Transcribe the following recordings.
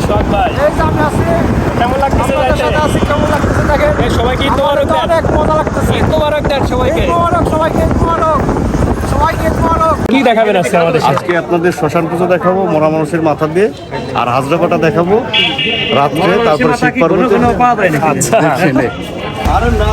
শখ ভাই, এই যে আমি আছি, কেমন লাগতেছে? আপনাদের সাথে আছি, কেমন লাগতেছে দেখেন। সবাইকে ঈদ মোবারক দেন। অনেক মজা লাগতেছে। ঈদ মোবারক দেন সবাইকে। ঈদ মোবারক সবাইকে, ঈদ মোবারক সবাইকে, ঈদ মোবারক। কি দেখাবেন আজকে আমাদের সাথে? আজকে আপনাদের শ্মশান পুজো দেখাবো মরা মানুষের মাথা দিয়ে, আর হাজরাপাটা দেখাবো রাত্রে, তারপরে শীত পার্বতী। আচ্ছা, আরে না,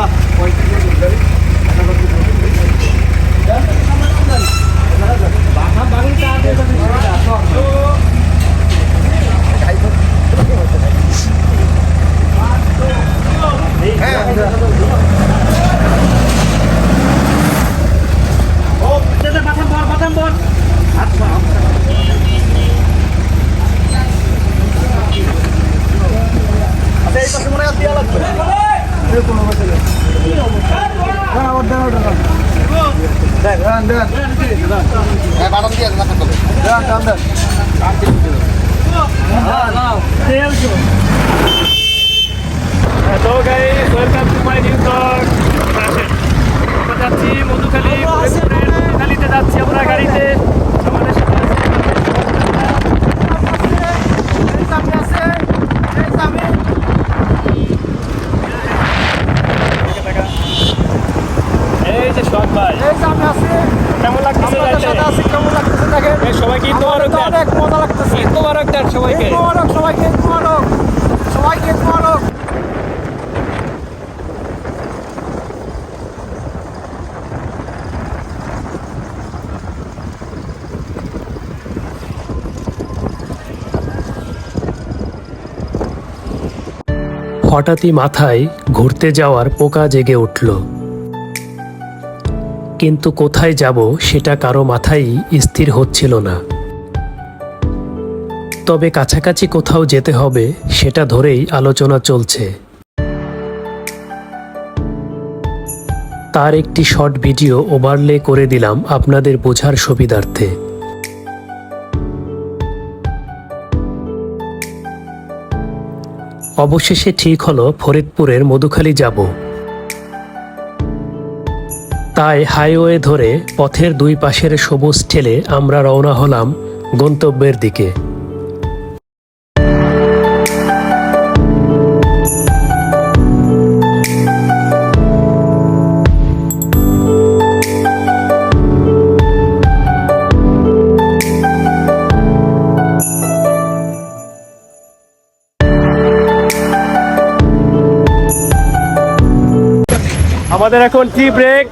তো guys, welcome to my new blog. আমরা যাচ্ছি মধুখালী, মধুখালীতে যাচ্ছি আমরা গাড়িতে। আমাদের সাথে আছে এই যে আমি আছি, এই যে আমি। এই যে শখ ভাই, এই যে আমি আছি, কেমন লাগতেছে? আপনাদের সাথে আছি, কেমন লাগতেছে দেখেন। সবাইকে ঈদ মোবারক দেন। অনেক মজা লাগতেছে। ঈদ মোবারক দেন সবাইকে। ঈদ মোবারক সবাইকে, ঈদ মোবারক সবাইকে, ঈদ মোবারক। হঠাৎই মাথায় ঘুরতে যাওয়ার পোকা জেগে উঠল, কিন্তু কোথায় যাব সেটা কারো মাথায় স্থির হচ্ছিল না। তবে কাছাকাছি কোথাও যেতে হবে সেটা ধরেই আলোচনা চলছে। তার একটি শর্ট ভিডিও ওভারলে করে দিলাম আপনাদের বোঝার সুবিধার্থে। অবশেষে ঠিক হলো ফরিদপুরের মধুখালী যাব। তাই হাইওয়ে ধরে পথের দুই পাশের সবুজ ঠেলে আমরা রওনা হলাম গন্তব্যের দিকে। আমাদের এখন টি ব্রেক।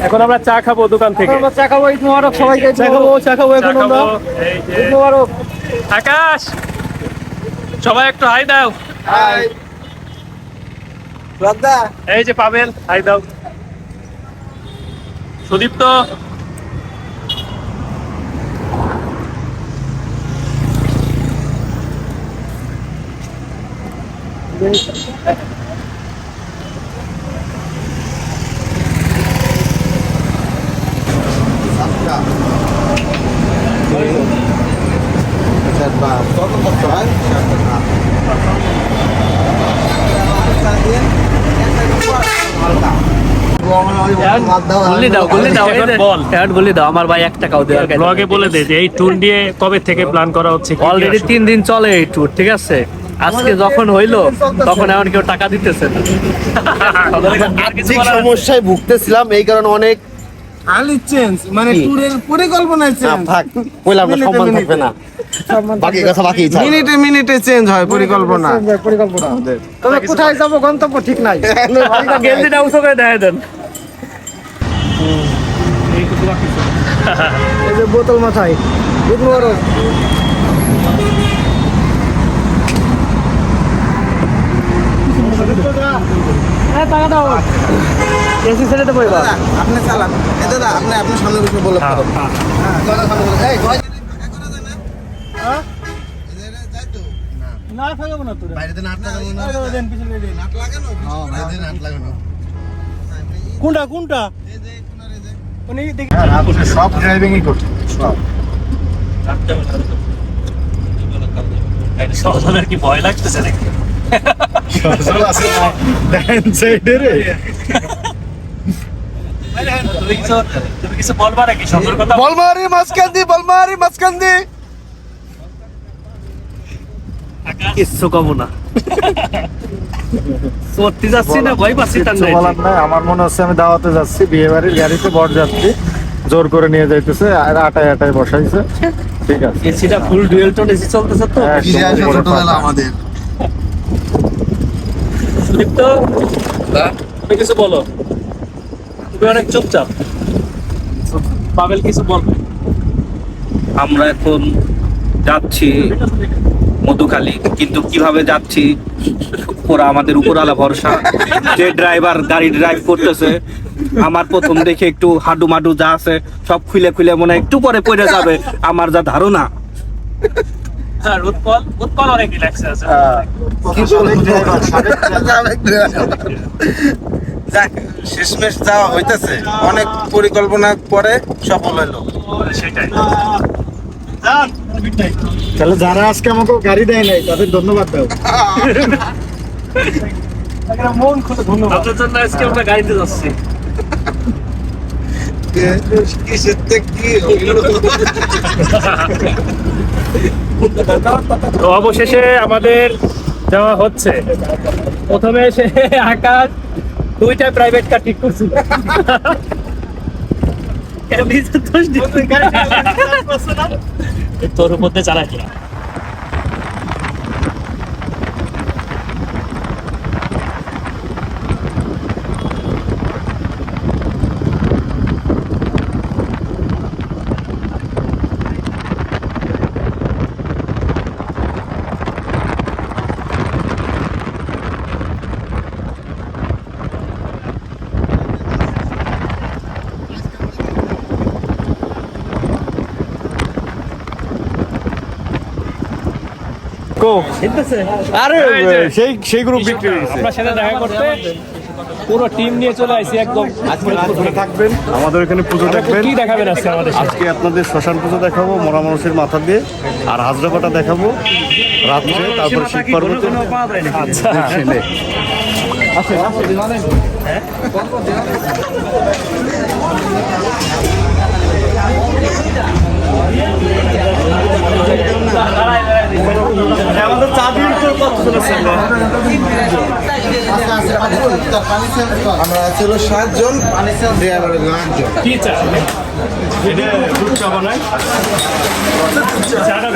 এখন আমরা চা খাবো দোকান থেকে। আমরা চা খাবো, ঈদ মোবারক সবাইকে, ঈদ মোবারক। চা খাবো এখন চা আমরা। খাবো। এই যে ঈদ মোবারক। আকাশ, সবাই একটু হাই দাও। হাই রাদা। এই যে পাবেল, হাই দাও। সুদীপ্ত, আমার ভাই 1 টাকাও দেওয়ার ব্লগে বলে দে যে এই ট্যুর নিয়ে কবে থেকে প্ল্যান করা হচ্ছে? অলরেডি 3 দিন চলে এই ট্যুর, ঠিক আছে? আজকে যখন হইলো তখন এমন কেউ টাকা দিতেছে না। আর্থিক সমস্যায় ভুগতেছিলাম, এই কারণে অনেক আলি চেঞ্জ মানে ট্যুরের পরিকল্পনায় চেঞ্জ। থাক বললাম না, সম্মান থাকবে না, বাকি কথা বাকি। মিনিটে মিনিটে চেঞ্জ হয় পরিকল্পনা। তবে কোথায় যাব গন্তব্য ঠিক নাই। গেঞ্জিটা উঁচু করে দেখা দেন। এই যে বোতল মাথায়, ঈদ মোবারক। টাকা দাও। এসি ছেড়ে দেবো এবার। আপনি চালান দাদা, আপনি আপনার সামনে বসে বলে হ্যাঁ, না থাকবো না তোর। বাইরেতে নাট লাগানো না, নাট লাগানো বাইরেতে নাট লাগানো। কোনটা কোনটা? উনি দেখি সব ড্রাইভিংই করছে সব। সহজনের কি ভয় লাগতেছে নাকি? তুমি কিছু বলবা নাকি? সুন্দর কথা বলমারি মাঝখান দি, বলমারি মাঝখান দি। কিচ্ছু কব না। সত্যি যাচ্ছি না ভয় পাচ্ছি তার কিছু নাই। বলার নাই, আমার মনে হচ্ছে আমি দাওয়াতে যাচ্ছি, বিয়ে বাড়ির গাড়িতে বর যাচ্ছি, জোর করে নিয়ে যাইতেছে আর আটায় বসাইছে। ঠিক আছে, এসিটা ফুল ডুয়েল টোন এসি চলতেছে তো। একদম উপরে ছোটবেলা পাখা। আমাদের সুদীপ্ত, তুমি কিছু বলো। তুমি অনেক চুপচাপ। পাবেল কিছু বলবে। আমরা এখন যাচ্ছি মধুখালী, কিন্তু কিভাবে যাচ্ছি ওরা আমাদের উপরালা ভরসা। যে ড্রাইভার গাড়ি ড্রাইভ করতেছে, আমার প্রথম দেখে একটু হাডু মাডু যা আছে সব খুলে খুলে মনে হয় একটু পরে পড়ে যাবে, আমার যা ধারণা। হ্যাঁ, উৎপল অনেক রিল্যাক্সে আছে। যাক, শেষমেশ যাওয়া হইতেছে, অনেক পরিকল্পনা পরে সফল হইলো। সেটাই। তাহলে যারা আজকে আমাকে গাড়ি দেয় নাই তাদের ধন্যবাদ দাও। মন খুলে ধন্যবাদ। আপনার জন্য আজকে আমরা গাড়িতে যাচ্ছি। কিসের থেকে কি হইলো? তো অবশেষে আমাদের যাওয়া হচ্ছে। প্রথমে এসে আকাশ 2টা প্রাইভেট কার ঠিক করছিল। তোর মধ্যে চালাকি। আরে সেই গ্রুপ বিক্রি হয়ে গেছে। আপনার সাথে দেখা করতে পুরো টিম নিয়ে চলে আসি একদম। আজকে থাকবেন আমাদের এখানে, পুজো দেখবেন। কি দেখাবেন আজকে আমাদের সাথে? আজকে আপনাদের শ্মশান পুজো দেখাবো মরা মানুষের মাথা দিয়ে, আর হাজরা কাটা দেখাবো রাত্রে, তারপর শিব পার্বতী। আচ্ছা, আমাদের চাবির তো কত চলেছে। আমরা ছিল 7 জন, ড্রাইভারের 8 জন। কি চা? এটা দুধ চা বানায়। চাটা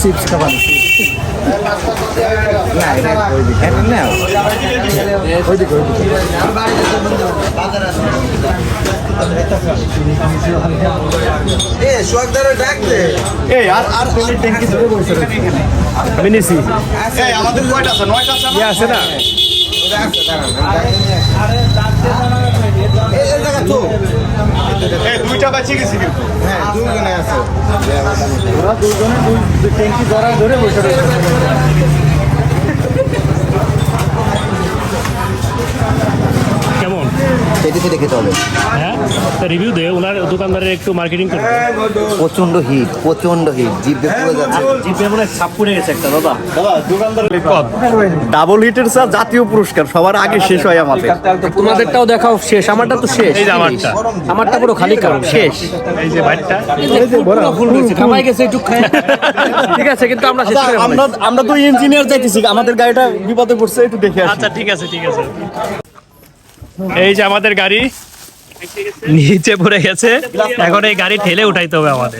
চিপস খাবার আমি নিছি। আমাদের কয়টা আছে? 9টা আছে না? আছে না? এই 2টা বাঁচিয়ে গেছি কিন্তু। হ্যাঁ, 2 জনে আছে। ওরা দুজনে দুই ট্যাঙ্কি ধরে বসে রয়েছে। কেমন? খেতে খেতে খেতে হবে। হ্যাঁ, রিভিউ দে, ওনার দোকানদারের একটু মার্কেটিং করবে। প্রচন্ড হিট জিভ দিয়ে পুরো যাচ্ছে। জিপে মনে হয় ছাপ পড়ে গেছে একটা দাদা। দাদা দোকানদার ডাবল হিটের চা জাতীয় পুরস্কার সবার আগে শেষ হয় আমাদের। তোমাদেরটাও দেখাও শেষ, আমারটা তো শেষ। এই যে আমারটা, আমারটা পুরো খালি কারণ শেষ। এই যে বাইটটা। কামাই গেছে একটু ঠিক আছে, কিন্তু আমরা শেষ করে ফেলেছি। আমরা তো ইঞ্জিনিয়ার যাইতেছি, আমাদের গাড়িটা বিপদে পড়ছে, একটু দেখে আসি। আচ্ছা ঠিক আছে, ঠিক আছে। এই যে আমাদের গাড়ি নিচে পড়ে গেছে, এখন এই গাড়ি ঠেলে উঠাইতে হবে আমাদের।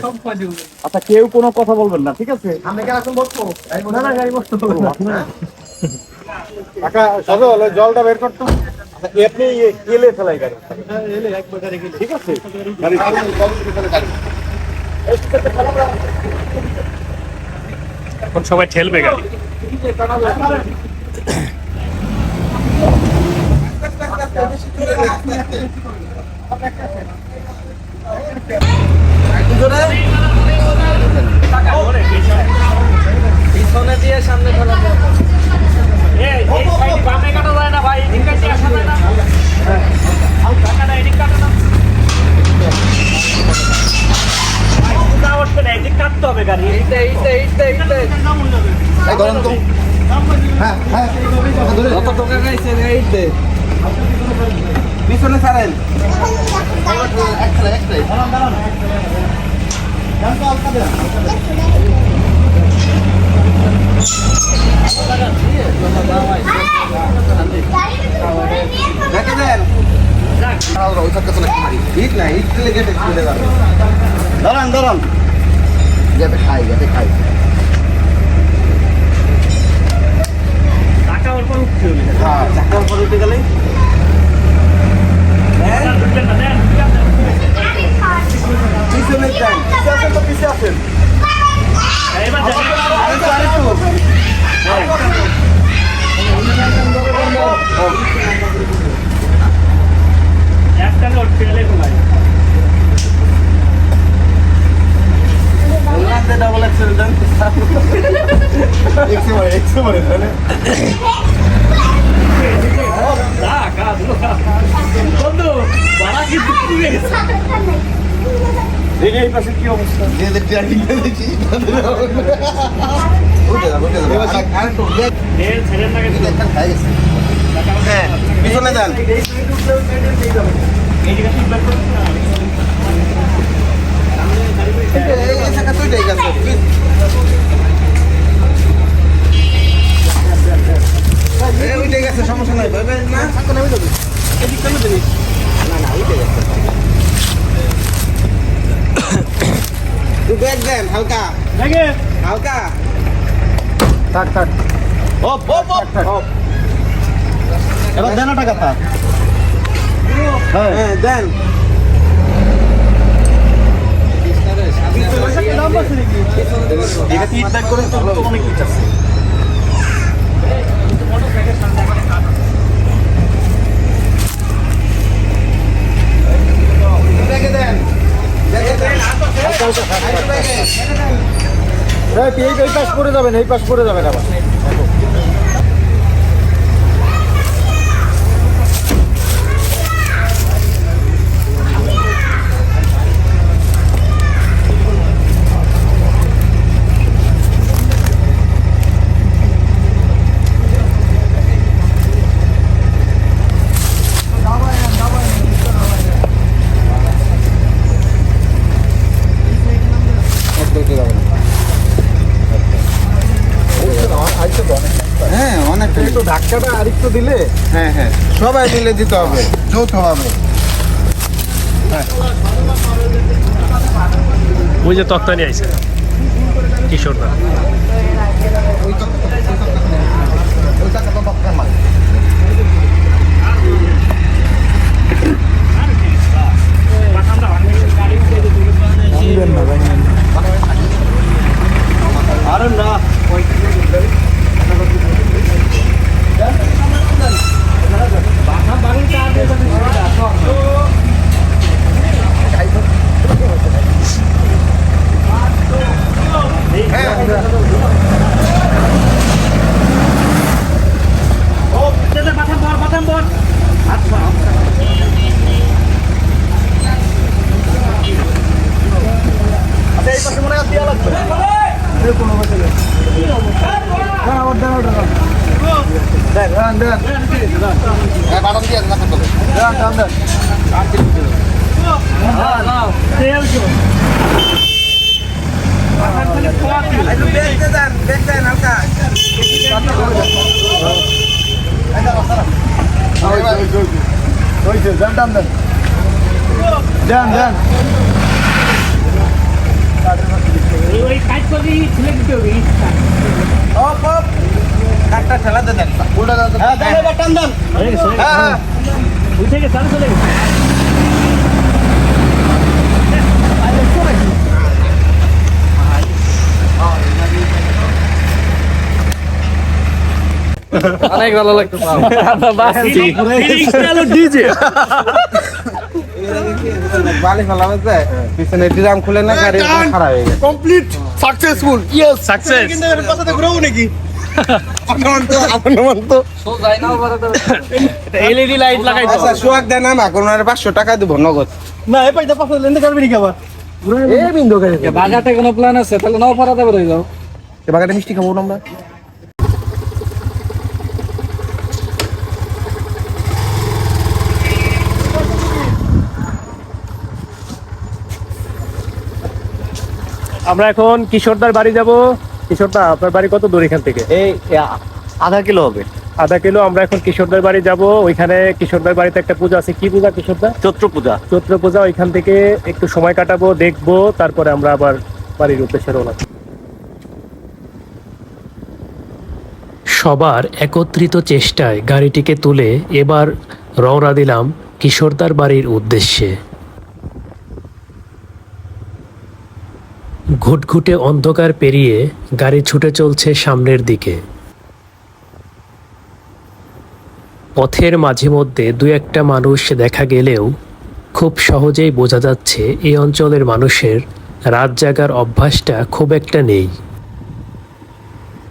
আচ্ছা কেউ কোনো কথা বলবেন না, ঠিক আছে? আমরা কি এখন বসবো? না গাড়ি বসতে হবে না। কাকা সজল ওই জলটা বের করতো আপনি কেলে ফেলাই গাড়ি ঠিক আছে এখন সবাই ঠেলবে গাড়ি। পিছনে দিয়ে সামনে ফেলা এই সাইডে বামে কাটা যায় না ভাই, এদিক কাটে আসা যায় না। কাটা না, এদিক কাটা না। ভাই, উল্টা উঠবে না, এদিক কাটতে হবে গাড়ি। পিছনে ছাড়েন দেখে দেন ইট না ইট দিলে গেটে খুলে যাবে দাঁড়ান গেটে খাই টাকা অল্প উঠতে হবে। হ্যাঁ চাকার উপর উঠে গেলে ঢুকবেন না, দেন। পিছনে যান পিছিয়ে আছেন এবার যান। একটা নোট ফেলে ভাই। ডাবল এক্সেল দেন বন্ধু ভাড়া কিন্তু পুড়ে গেছে। এই পাশে কি অবস্থা তেল ছেড়েন না কিন্তু। হ্যাঁ পিছনে যান এইদিকে ঠিক বের করুন না। এই চাকা তুই ঠিক আছে ওইটা গেছে সমস্যা নাই ভাই না চাকা নেমে যাবে এদিক কেন দেবি না ওইটা গেছে তুই ব্যাগ দেন হালকা থাক এবার দেন টাকা থাক হ্যাঁ দেন এটা ফিডব্যাক করে তো অনেক কিছু আছে ব্যাগে দেন এই পাশ পড়ে যাবেন আবার হ্যাঁ অনেক একটু ধাক্কাটা আরেকটু দিলে হ্যাঁ সবাই মিলে দিতে হবে যৌথভাবে ওই যে তক্তা নিয়ে আইছে কিশোর দা। আরে না ওই কাজ করবি ছেলে দিতে হবে। কাটটা ঠেলাতে দেন উল্টা দাও হ্যাঁ দেন এবার টান দেন হ্যাঁ উঠে গেছে চালু চলে গেছে অনেক ভালো লাগতেছে ডিজে বালি ফেলাবে যে পিছনে ড্রাম খুলে না গাড়ি খারাপ হয়ে গেছে কমপ্লিট সাকসেসফুল ইয়েস সাকসেস কিন্তু এর পাশে ঘুরাবো নাকি আপনার তো এলইডি লাইট লাগাই দাও আচ্ছা সোয়াক দেন না কোন 500 টাকা দেব নগদ না এই পাইতে পাশে লেনতে করবি নাকি আবার এই বিন্দু গাড়ি বাগাতে কোনো প্ল্যান আছে তাহলে নাও পারাতে বেরোয় যাও এ বাগানে মিষ্টি খাবো না আমরা আমরা এখন কিশোরদার বাড়ি যাব কিশোরদা আপনার বাড়ি কত দূর এখান থেকে এই আধা কিলো হবে। আধা কিলো আমরা এখন কিশোরদার বাড়ি যাব ওইখানে কিশোরদার বাড়িতে একটা পূজা আছে কি পূজা কিশোরদা চৈত্র পূজা। চৈত্র পূজা ওইখান থেকে একটু সময় কাটাবো দেখবো তারপরে আমরা আবার বাড়ির উদ্দেশ্যে রওনা দেব। সবার একত্রিত চেষ্টায় গাড়িটিকে তুলে এবার রওনা দিলাম কিশোরদার বাড়ির উদ্দেশ্যে। ঘুটঘুটে অন্ধকার পেরিয়ে গাড়ি ছুটে চলছে সামনের দিকে। পথের মাঝে মধ্যে দু একটা মানুষ দেখা গেলেও খুব সহজেই বোঝা যাচ্ছে এই অঞ্চলের মানুষের রাত জাগার অভ্যাসটা খুব একটা নেই।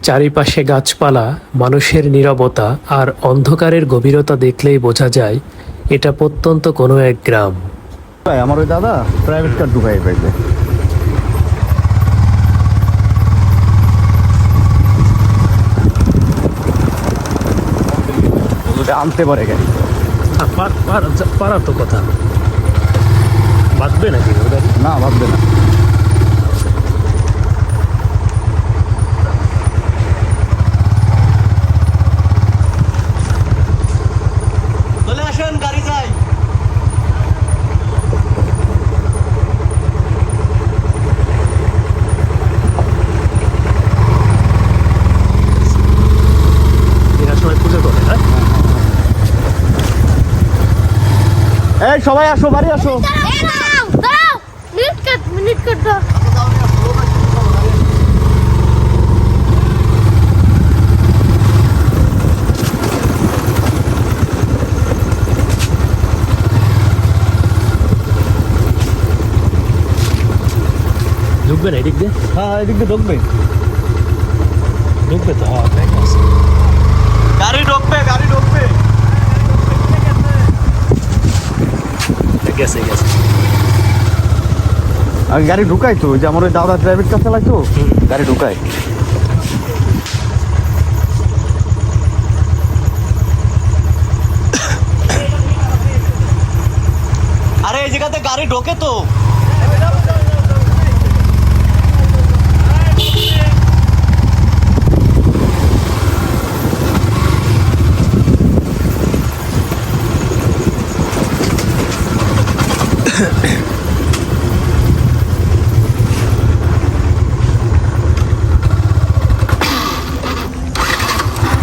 চারিপাশে গাছপালা, মানুষের নীরবতা আর অন্ধকারের গভীরতা দেখলেই বোঝা যায় এটা প্রত্যন্ত কোনো এক গ্রাম। আমার ওই দাদা প্রাইভেট কার ঢুকাই পাইছে। আনতে পারে গাড়ি পারার তো কথা বাঁচবে নাকি না ভাববে না। চলে আসেন গাড়ি যাই এরা সবাই পুজো করে হ্যাঁ এই সবাই আসো বাড়ি আসো। দাঁড়াও মিনিট কাট দাও ঢুকবে না এদিক দিয়ে হ্যাঁ এদিক দিয়ে ঢুকবে। ঢুকবে তো হ্যাঁ ব্যাগ আছে গাড়ি ঢুকবে গেছে গেছে আর গাড়ি ঢুকাই তো যে আমার ওই দাদা প্রাইভেট কার চালাই তো গাড়ি ঢুকাই। আরে এই জায়গাতে গাড়ি ঢোকে তো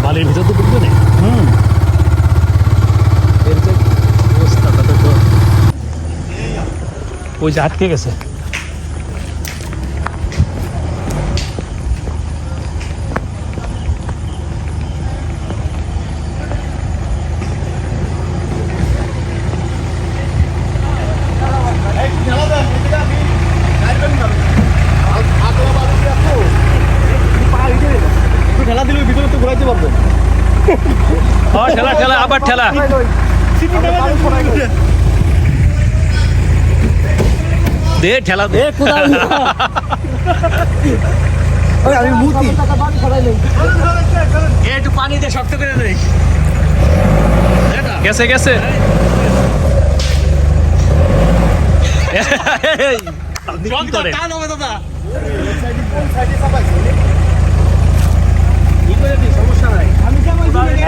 বালির ভিতর তো ঢুকবে না এর যে অবস্থাটা তো ওই যে আটকে গেছে ঠেলা দিলে ভিতরে তো ঘুরাইতে পারবে হ্যাঁ ঠেলা ঠেলা আবার ঠেলা দে ঠেলা দে আমি মুতি একটু পানি দিয়ে শক্ত করে দে গেছে গেছে কি করে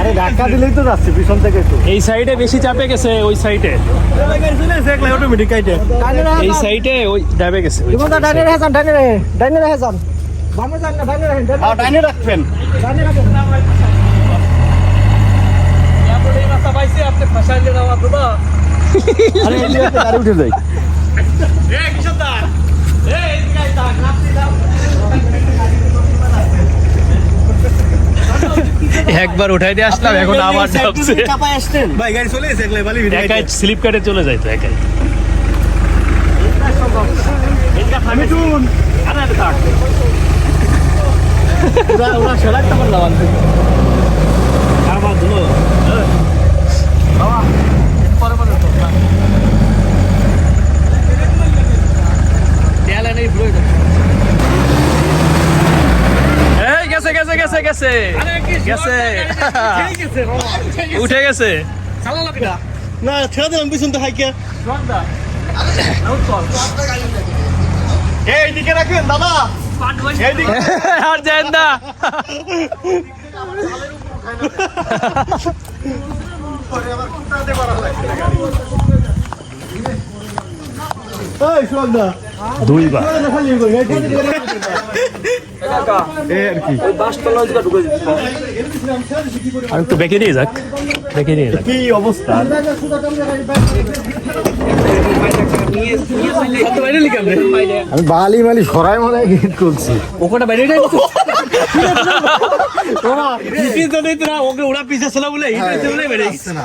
আরে ধাক্কা দিলেই তো যাচ্ছে পিছন থেকে একটু। এই সাইডে বেশি চাপে গেছে ওই সাইডে অটোমেটিক কাইটে এই সাইডে ওই ডাবে গেছে ডাইনে রাখেন বামে যান না ডাইনে রাখেন ডাইনে রাখবেন। ডাইনে রাখেন আরে এই যে গাড়ি উঠে যাই। একবার উঠাই দিয়ে আসলাম, এখন আবার যাচ্ছে। চাপায় আসতেন ভাই গাড়ি চলে এসে একলাই বালি ভিড়ে একাই স্লিপ কাটে চলে যাইতো একাই। এই গেছে গেছে গেছে গেছে গেছে, উঠে গেছে। না ছেড়ে দিলাম পিছন তো হাইকে এইদিকে রাখেন দাদা আর যান না। এই শোন না দুইবার খালি কই এই আমি তো বেঁকে নিয়ে যাক, বেঁকে নিয়ে যাক। কি অবস্থা? আমি বালি মালি সরাই মনে গেট করছি। ওখানে বাইরে যাই ওকে ওরা পিছে ছিল বলে বলে বেড়ে গেছে না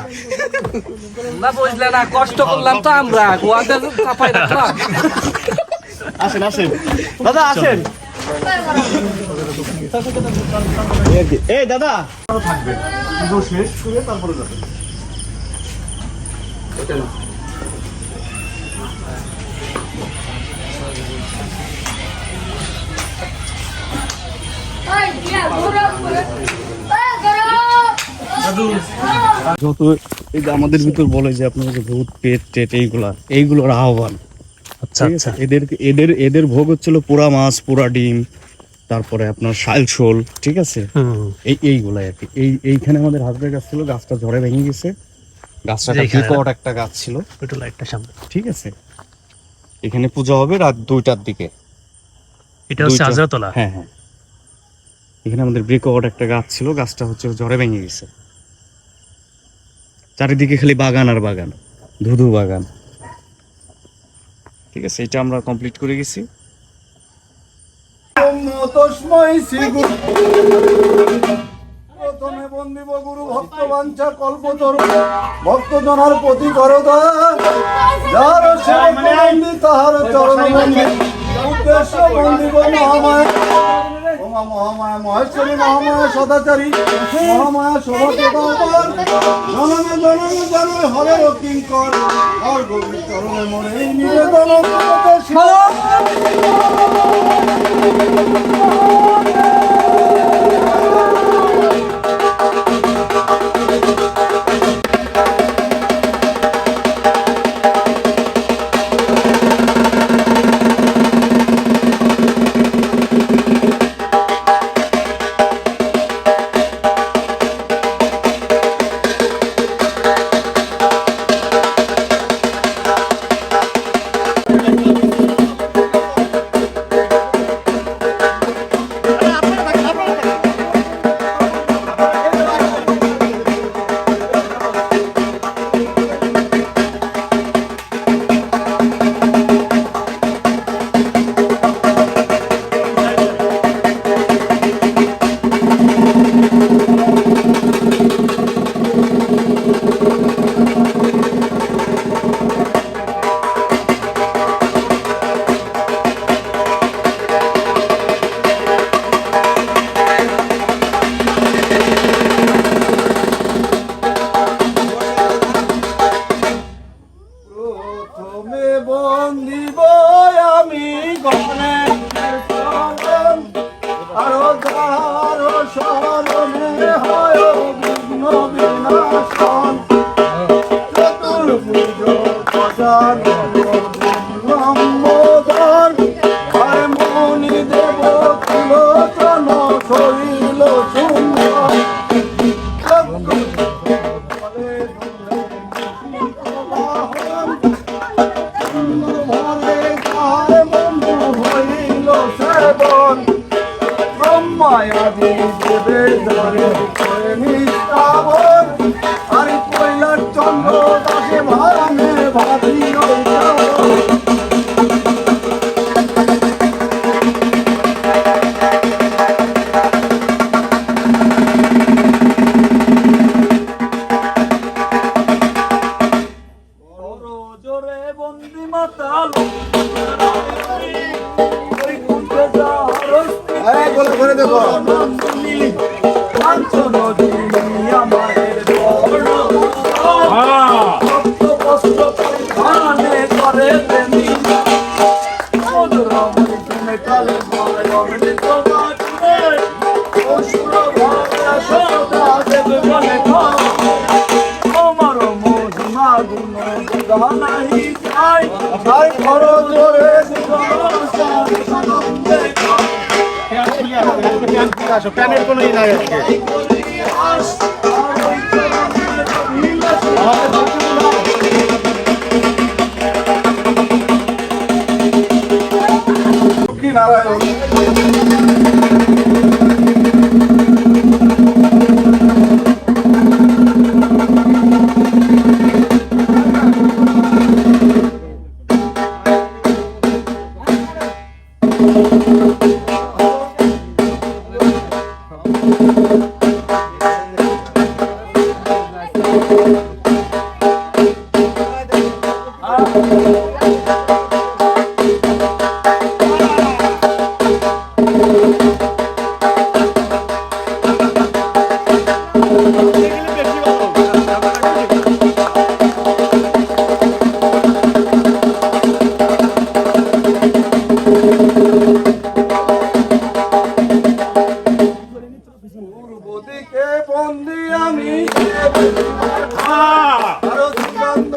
না বুঝলে না, কষ্ট করলাম তো আমরা গোয়াতে চাপাই রাখলাম। আসেন আসেন দাদা আসেন এই দাদা থাকবে পুজো শেষ করে তারপরে যাবেন যত এই যে আমাদের ভিতর বলে যে আপনার যে ভূত পেট টেট এইগুলোর আহ্বান। আচ্ছা ঠিক আচ্ছা, আছে? এদের ভোগ হচ্ছিল পোড়া মাছ, পোড়া ডিম, তারপরে আপনার শাল শোল, ঠিক আছে, এইগুলাই আর কি। এইখানে আমাদের হাজবেন্ড গাছ ছিল, গাছটা ঝড়ে ভেঙে গেছে। গাছটা যেখানে বিকট একটা গাছ ছিল, একটু লাইটটা সামনে। ঠিক আছে। এখানে পূজা হবে রাত 2টার দিকে। এটা হচ্ছে 2টা আজরাতলা। হ্যাঁ হ্যাঁ, এখানে আমাদের বিকট একটা গাছ ছিল, গাছটা হচ্ছে ঝড়ে ভেঙে গেছে। চারিদিকে খালি বাগান আর বাগান, ধুধু বাগান। ঠিক আছে, এটা আমরা কমপ্লিট করে গেছি। প্রথমে বন্দিব গুরু ভক্ত বাঞ্ছা কল্পতরু ভক্ত জনার প্রতি করদা যার সেবক বন্দি তাহার চরণ বন্দি উদ্দেশ্য বন্দিব মহামায়া ওমা মহামায়া মহেশ্বরী মহামায়া সদাচারী মহামায়া শোভাকেতর জনমে জনমে জনমে হরে কিঙ্কর হর গৌরী চরণে মনে নিবেদন বন্দিব আমি গণে আরো যার শরণে হয় বিঘ্ন বিনাশন চতুর্ভুজ প্রসাদ লম্বোদর হয় মনি দেব তিলোচন শৈল সুন্দর ব্রহ্মায়াদি দেবে ধরে নিস্তাবন আর জানাই যাই তাই করো জোরে প্যানের কোনো ই নাই আজকে। নারায়ণ পূর্বদিকে বন্দি আমি আরো সুগন্ধ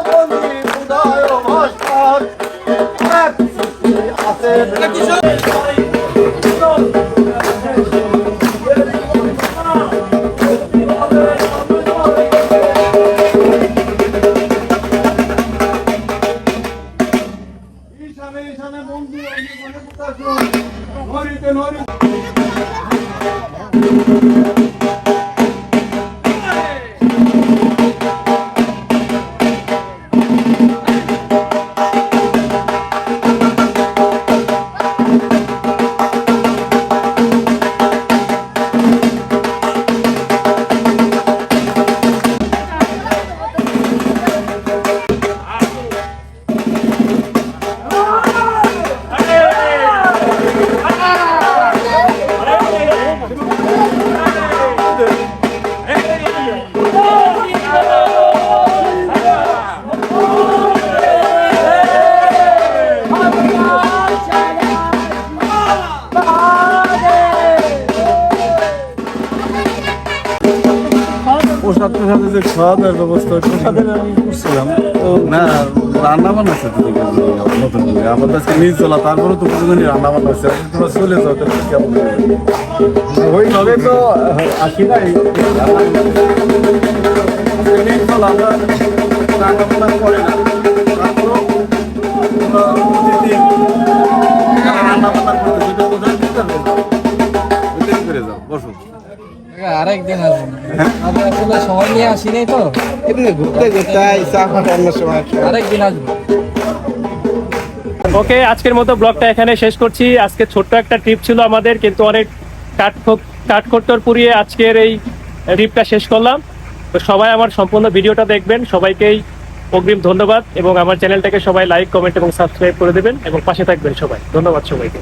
বন্দি উদয় ভাস্কর আছে ঈশানে ঈশানে বন্দি নরিতে নরিতে প্রসাদের সাথে যে খাওয়া দাওয়ার ব্যবস্থা প্রসাদের আমি করছিলাম না রান্না বান্নাছে তো নতুন করে আমাদের আজকে নিজ চলা তারপরে তো কতজনই রান্না বান্নাছে তোমরা চলে যাও তাহলে কেমন ওইভাবে তো আসি নাই নিজ চলা আমরা রান্না বান্না করে না তারপরেও প্রতিদিন রান্না বান্না করতে সেটা কোথায় দিতে করে যাও বসো আরেকদিন আসবেন আমরা আসলে সময় নিয়ে আসি নাই তো এমনি ঘুরতে ঘুরতে চা খাওয়ার অন্য সময় আরেকদিন আসবো। ওকে, আজকের মতো ব্লগটা এখানে শেষ করছি। আজকে ছোট্ট একটা ট্রিপ ছিল আমাদের, কিন্তু অনেক কাঠখোট্টর পুড়িয়ে আজকের এই ট্রিপটা শেষ করলাম। তো সবাই আমার সম্পূর্ণ ভিডিওটা দেখবেন, সবাইকেই অগ্রিম ধন্যবাদ, এবং আমার চ্যানেলটাকে সবাই লাইক, কমেন্ট এবং সাবস্ক্রাইব করে দেবেন এবং পাশে থাকবেন সবাই। ধন্যবাদ সবাইকে।